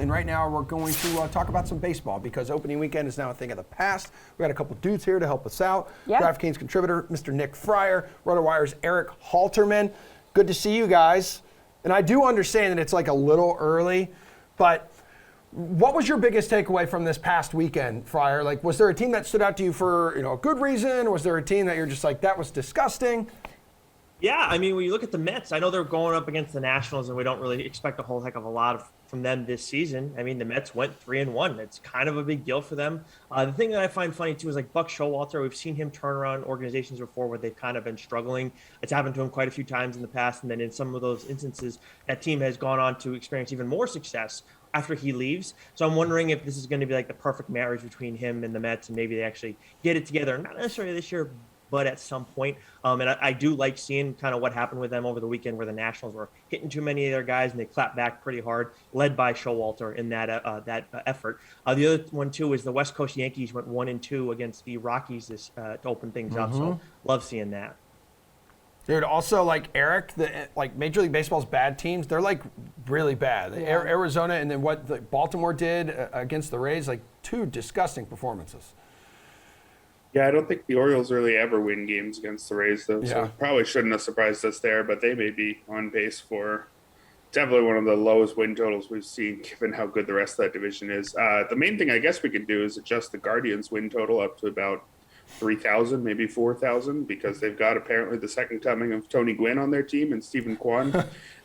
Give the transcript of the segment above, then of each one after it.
and right now we're going to talk about some baseball because opening weekend is now a thing of the past. We got a couple dudes here to help us out. Yep. DraftKings contributor, Mr. Nick Friar, Rotowire's Erik Halterman. Good to see you guys. And I do understand that it's like a little early, but what was your biggest takeaway from this past weekend, Friar? Like, was there a team that stood out to you for a good reason? Or was there a team that you're just like, that was disgusting? Yeah, I mean, when you look at the Mets, I know they're going up against the Nationals, and we don't really expect a whole heck of a lot from them this season. I mean, the Mets went 3-1. It's kind of a big deal for them. The thing that I find funny, too, is like Buck Showalter. We've seen him turn around organizations before where they've kind of been struggling. It's happened to him quite a few times in the past, and then in some of those instances, that team has gone on to experience even more success after he leaves. So I'm wondering if this is going to be like the perfect marriage between him and the Mets, and maybe they actually get it together. Not necessarily this year, but at some point. And I do like seeing kind of what happened with them over the weekend where the Nationals were hitting too many of their guys and they clapped back pretty hard, led by Showalter in that effort. The other one, too, is the West Coast Yankees went 1-2 against the Rockies to open things up. So love seeing that. Dude, also, like, Erik, Major League Baseball's bad teams, they're, like, really bad. Yeah. Arizona and then what Baltimore did against the Rays, like, two disgusting performances. Yeah, I don't think the Orioles really ever win games against the Rays, though, Yeah. so probably shouldn't have surprised us there, but they may be on pace for definitely one of the lowest win totals we've seen, given how good the rest of that division is. The main thing I guess we could do is adjust the Guardians' win total up to about 3,000, maybe 4,000, because they've got apparently the second coming of Tony Gwynn on their team and Stephen Kwan.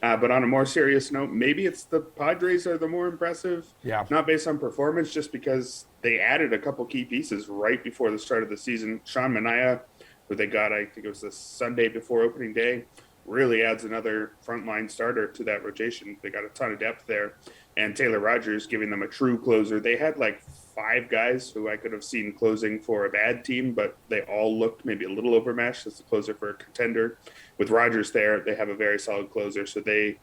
But on a more serious note, maybe it's the Padres are the more impressive. Yeah. Not based on performance, just because they added a couple key pieces right before the start of the season. Sean Manaea, who they got, I think it was the Sunday before opening day, really adds another frontline starter to that rotation. They got a ton of depth there. And Taylor Rogers giving them a true closer. They had like 5 guys who I could have seen closing for a bad team, but they all looked maybe a little overmatched as the closer for a contender. With Rogers there, they have a very solid closer. So they,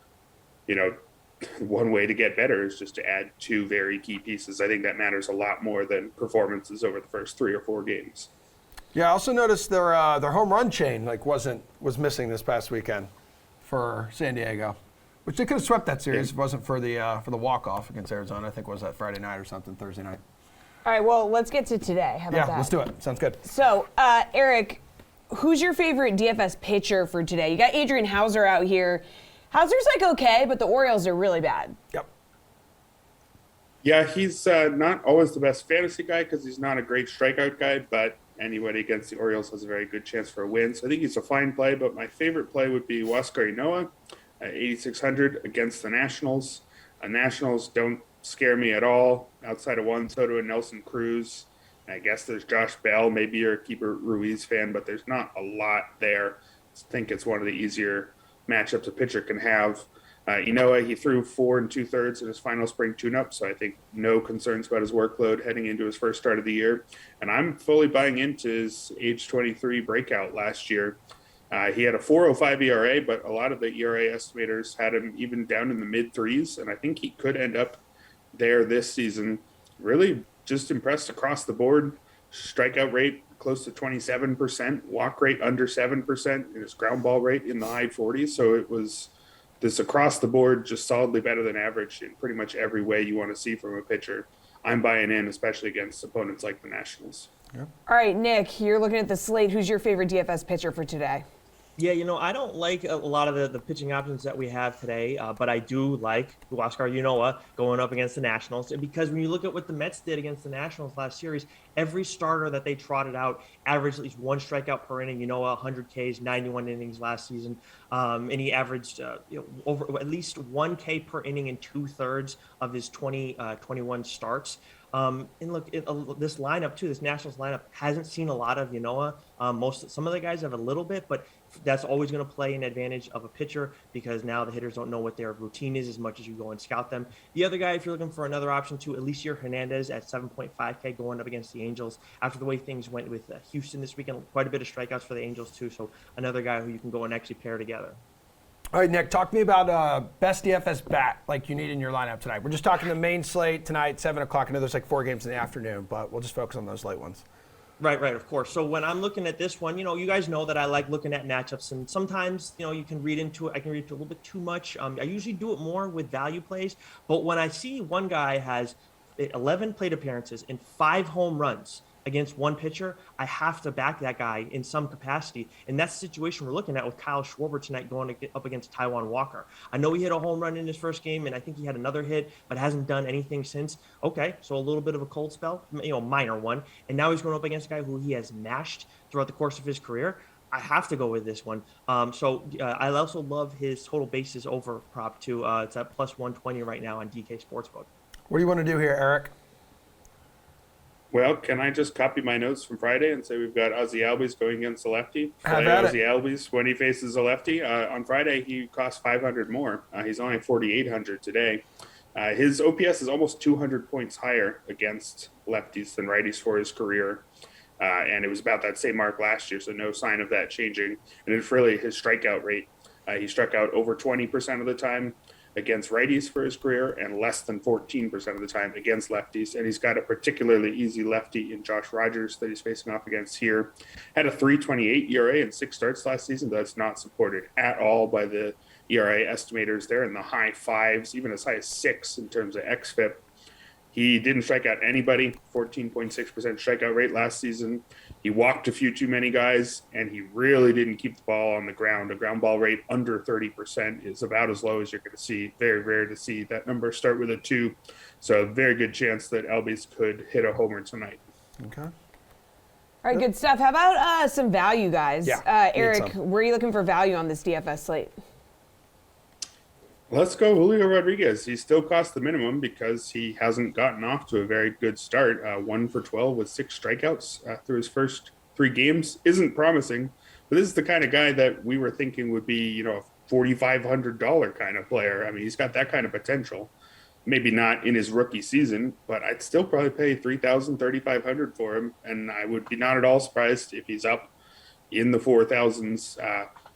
one way to get better is just to add 2 very key pieces. I think that matters a lot more than performances over the first 3 or 4 games. Yeah, I also noticed their home run chain was missing this past weekend for San Diego, which they could have swept that series if it wasn't for the walk-off against Arizona. I think it was that Friday night or something, Thursday night. All right, well, let's get to today. How about that? Yeah, let's do it. Sounds good. So, Erik, who's your favorite DFS pitcher for today? You got Adrian Hauser out here. Hauser's like okay, but the Orioles are really bad. Yep. Yeah, he's not always the best fantasy guy because he's not a great strikeout guy, but anybody against the Orioles has a very good chance for a win. So I think he's a fine play, but my favorite play would be Huascar Ynoa at 8,600 against the Nationals. Nationals don't scare me at all outside of Juan Soto and Nelson Cruz. I guess there's Josh Bell. Maybe you're a Keeper Ruiz fan, but there's not a lot there. I think it's one of the easier matchups a pitcher can have. Ynoa, he threw 4 2/3 in his final spring tune-up, so I think no concerns about his workload heading into his first start of the year. And I'm fully buying into his age 23 breakout last year. He had a 4.05 ERA, but a lot of the ERA estimators had him even down in the mid-3s, and I think he could end up there this season. Really just impressed across the board. Strikeout rate close to 27%, walk rate under 7%, and his ground ball rate in the high 40s. So it was this across the board, just solidly better than average in pretty much every way you want to see from a pitcher. I'm buying in, especially against opponents like the Nationals. Yep. All right, Nick, you're looking at the slate. Who's your favorite DFS pitcher for today? Yeah, I don't like a lot of the pitching options that we have today, but I do like Huascar Ynoa going up against the Nationals. And because when you look at what the Mets did against the Nationals last series, every starter that they trotted out averaged at least 1 strikeout per inning. Ynoa, 100 Ks, 91 innings last season. And he averaged over at least 1 K per inning in 2/3 of his 21 starts. And look, this lineup too, this Nationals lineup hasn't seen a lot of Ynoa. Some of the guys have a little bit, but that's always going to play an advantage of a pitcher because now the hitters don't know what their routine is as much as you go and scout them. The other guy, if you're looking for another option too, Elieser Hernandez at 7.5K going up against the Angels after the way things went with Houston this weekend. Quite a bit of strikeouts for the Angels too, so another guy who you can go and actually pair together. All right, Nick, talk to me about best DFS bat like you need in your lineup tonight. We're just talking the main slate tonight, 7 o'clock. I know there's like 4 games in the afternoon, but we'll just focus on those late ones. Right, of course. So when I'm looking at this one, you guys know that I like looking at matchups, and sometimes, you can read into it. I can read into it a little bit too much. I usually do it more with value plays, but when I see one guy has 11 plate appearances and 5 home runs against one pitcher, I have to back that guy in some capacity. And that's the situation we're looking at with Kyle Schwarber tonight going up against Taijuan Walker. I know he hit a home run in his first game, and I think he had another hit, but hasn't done anything since. Okay, so a little bit of a cold spell, minor one. And now he's going up against a guy who he has mashed throughout the course of his career. I have to go with this one. I also love his total bases over prop too. It's at plus 120 right now on DK Sportsbook. What do you want to do here, Erik? Well, can I just copy my notes from Friday and say we've got Ozzie Albies going against a lefty? Have at Ozzie Albies when he faces a lefty. On Friday, he cost 500 more. He's only 4,800 today. His OPS is almost 200 points higher against lefties than righties for his career. And it was about that same mark last year, so no sign of that changing. And it's really his strikeout rate. He struck out over 20% of the time against righties for his career and less than 14% of the time against lefties. And he's got a particularly easy lefty in Josh Rogers that he's facing off against here. Had a 3.28 ERA in 6 starts last season, but that's not supported at all by the ERA estimators. They're in the high 5s, even as high as 6 in terms of xFIP. He didn't strike out anybody, 14.6% strikeout rate last season. He walked a few too many guys, and he really didn't keep the ball on the ground. A ground ball rate under 30% is about as low as you're going to see. Very rare to see that number start with a 2. So very good chance that Albies could hit a homer tonight. Okay. All right, good stuff. How about some value, guys? Yeah, Erik, where are you looking for value on this DFS slate? Let's go Julio Rodriguez. He still costs the minimum because he hasn't gotten off to a very good start. 1 for 12 with 6 strikeouts through his first 3 games. Isn't promising, but this is the kind of guy that we were thinking would be, a $4,500 kind of player. I mean, he's got that kind of potential. Maybe not in his rookie season, but I'd still probably pay $3,000, $3,500 for him. And I would be not at all surprised if he's up in the 4,000s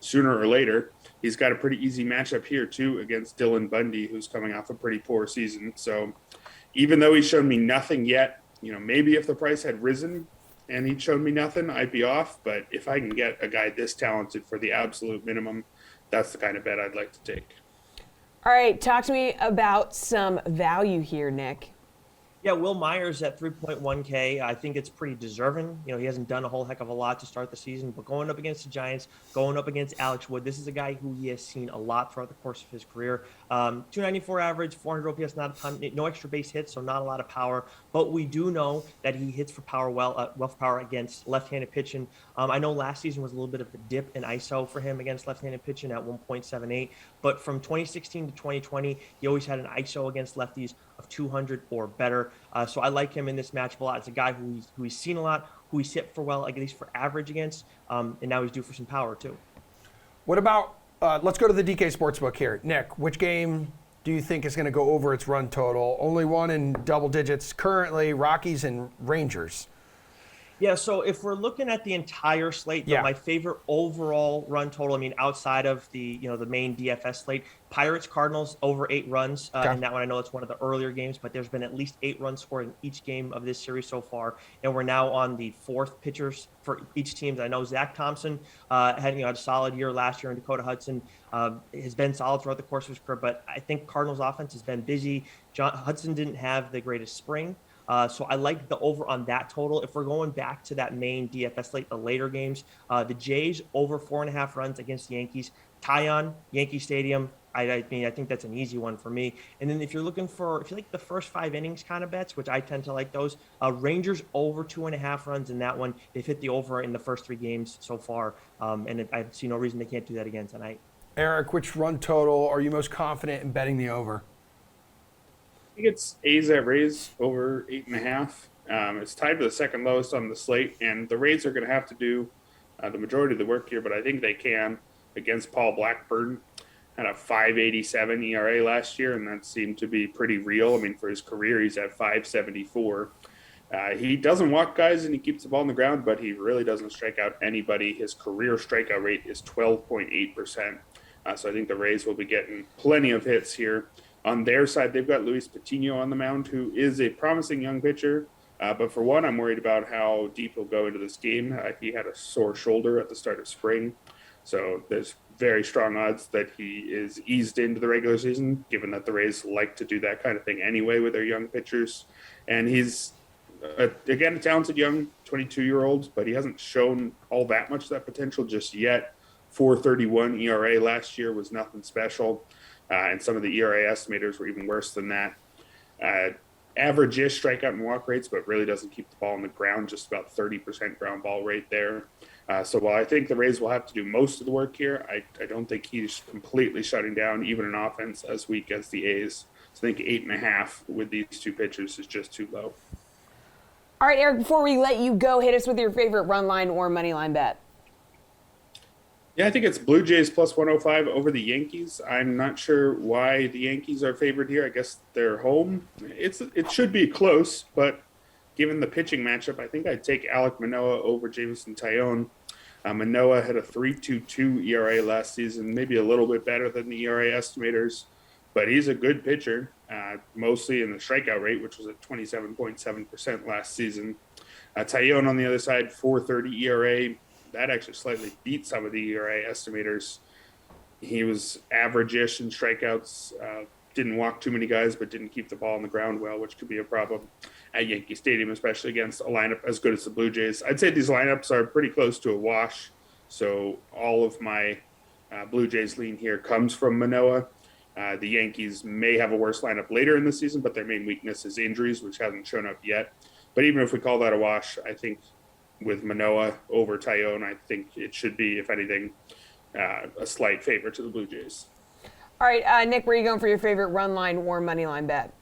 sooner or later. He's got a pretty easy matchup here, too, against Dylan Bundy, who's coming off a pretty poor season. So even though he's shown me nothing yet, maybe if the price had risen and he'd shown me nothing, I'd be off. But if I can get a guy this talented for the absolute minimum, that's the kind of bet I'd like to take. All right, talk to me about some value here, Nick. Yeah, Will Myers at 3.1K. I think it's pretty deserving. He hasn't done a whole heck of a lot to start the season, but going up against the Giants, going up against Alex Wood, this is a guy who he has seen a lot throughout the course of his career. 294 average, 400 OPS, not a ton, no extra base hits, so not a lot of power. But we do know that he hits for power well for power against left-handed pitching. I know last season was a little bit of a dip in ISO for him against left-handed pitching at 1.78, but from 2016 to 2020, he always had an ISO against lefties of 200 or better. So I like him in this matchup a lot. It's a guy who he's seen a lot, who he's hit for well, at least for average against, and now he's due for some power too. What about, let's go to the DK Sportsbook here. Nick, which game do you think is going to go over its run total? Only one in double digits currently, Rockies and Rangers. Yeah, so if we're looking at the entire slate, my favorite overall run total, outside of the the main DFS slate, Pirates Cardinals over 8 runs in that one. I know it's one of the earlier games, but there's been at least 8 runs scored in each game of this series so far, and we're now on the 4th pitchers for each team. I know Zach Thompson had a solid year last year, and Dakota Hudson has been solid throughout the course of his career, but I think Cardinals offense has been busy. Hudson didn't have the greatest spring. So I like the over on that total. If we're going back to that main DFS slate, the later games, the Jays over 4.5 runs against the Yankees. Taillon, Yankee Stadium. I think that's an easy one for me. And then if you like the first 5 innings kind of bets, which I tend to like those, Rangers over 2.5 runs in that one. They've hit the over in the first 3 games so far, and I see no reason they can't do that again tonight. Erik, which run total are you most confident in betting the over? I think it's A's at Rays over 8.5. It's tied to the second lowest on the slate, and the Rays are going to have to do the majority of the work here, but I think they can against Paul Blackburn. Had a 5.87 ERA last year, and that seemed to be pretty real. For his career, he's at 5.74. He doesn't walk guys, and he keeps the ball on the ground, but he really doesn't strike out anybody. His career strikeout rate is 12.8%. So I think the Rays will be getting plenty of hits here. On their side, they've got Luis Patino on the mound, who is a promising young pitcher, But for one, I'm worried about how deep he'll go into this game. He had a sore shoulder at the start of spring, so there's very strong odds that he is eased into the regular season, given that the Rays like to do that kind of thing anyway with their young pitchers. And he's, again, a talented young 22-year-old, but he hasn't shown all that much of that potential just yet. 4.31 ERA last year was nothing special, and some of the ERA estimators were even worse than that. Average-ish strikeout and walk rates, but really doesn't keep the ball on the ground, just about 30% ground ball rate there. So while I think the Rays will have to do most of the work here, I don't think he's completely shutting down even an offense as weak as the A's. So I think 8.5 with these two pitchers is just too low. All right, Erik, before we let you go, hit us with your favorite run line or money line bet. Yeah, I think it's Blue Jays plus 105 over the Yankees. I'm not sure why the Yankees are favored here. I guess they're home. It should be close, but given the pitching matchup, I think I'd take Alek Manoah over Jameson Taillon. Manoah had a 3.22 ERA last season, maybe a little bit better than the ERA estimators, but he's a good pitcher, mostly in the strikeout rate, which was at 27.7% last season. Taillon on the other side, 4.30 ERA. That actually slightly beat some of the ERA estimators. He was average-ish in strikeouts, didn't walk too many guys, but didn't keep the ball on the ground well, which could be a problem at Yankee Stadium, especially against a lineup as good as the Blue Jays. I'd say these lineups are pretty close to a wash, so all of my Blue Jays lean here comes from Manoah. The Yankees may have a worse lineup later in the season, but their main weakness is injuries, which hasn't shown up yet. But even if we call that a wash, I think with Manoah over Taillon, I think it should be, if anything, a slight favor to the Blue Jays. All right, Nick, where are you going for your favorite run line or money line bet?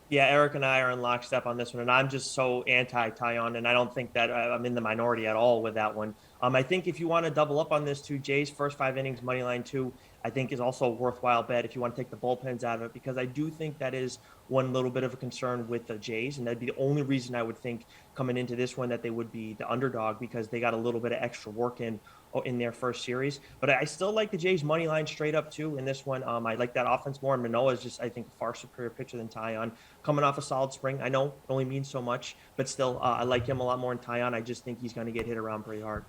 Yeah, Erik and I are in lockstep on this one, and I'm just so anti-Taillon, and I don't think that I'm in the minority at all with that one. I think if you want to double up on this too, Jays first 5 innings, money line 2, I think is also a worthwhile bet if you want to take the bullpens out of it, because I do think that is one little bit of a concern with the Jays, and that'd be the only reason I would think coming into this one that they would be the underdog, because they got a little bit of extra work in their first series. But I still like the Jays money line straight up too in this one. I like that offense more, and Manoah is just, I think, a far superior pitcher than Taillon. Coming off a solid spring, I know it only means so much, but still, I like him a lot more than Taillon. I just think he's going to get hit around pretty hard.